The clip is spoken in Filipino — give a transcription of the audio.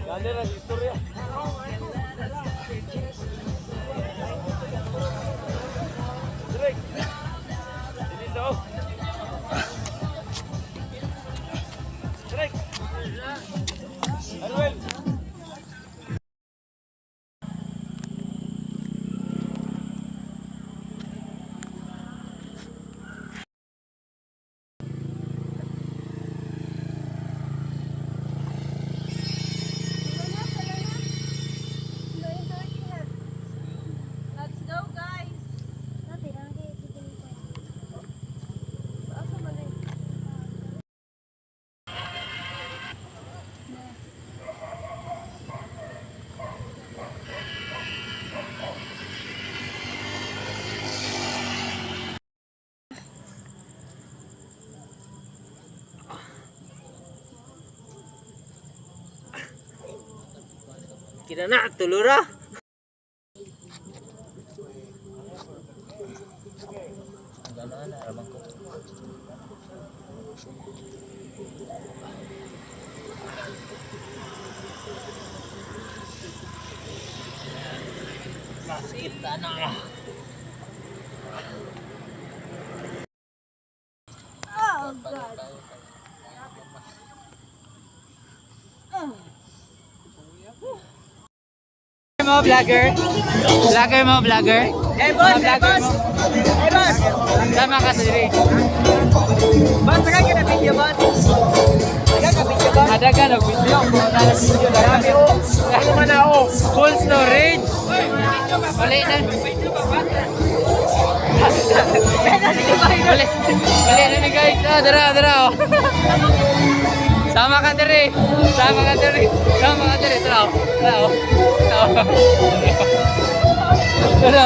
Ganda na istorya. Direk. Dito. Direk. Arwel. Kina na tulura. Gano'n na ramang ko. Kita na. Oh God. Mo vlogger. Vlogger mo vlogger. Eh boss, eh boss. Eh boss. Sama ka diri. Boss, taga ka na video boss. Taga ka video boss. Ada ka na video. Video na kami o. Ano man ako? Full storage. Wala na. Wala na ni guys. Ah, dara. Oh. Sama ka diri. Tara. Tara.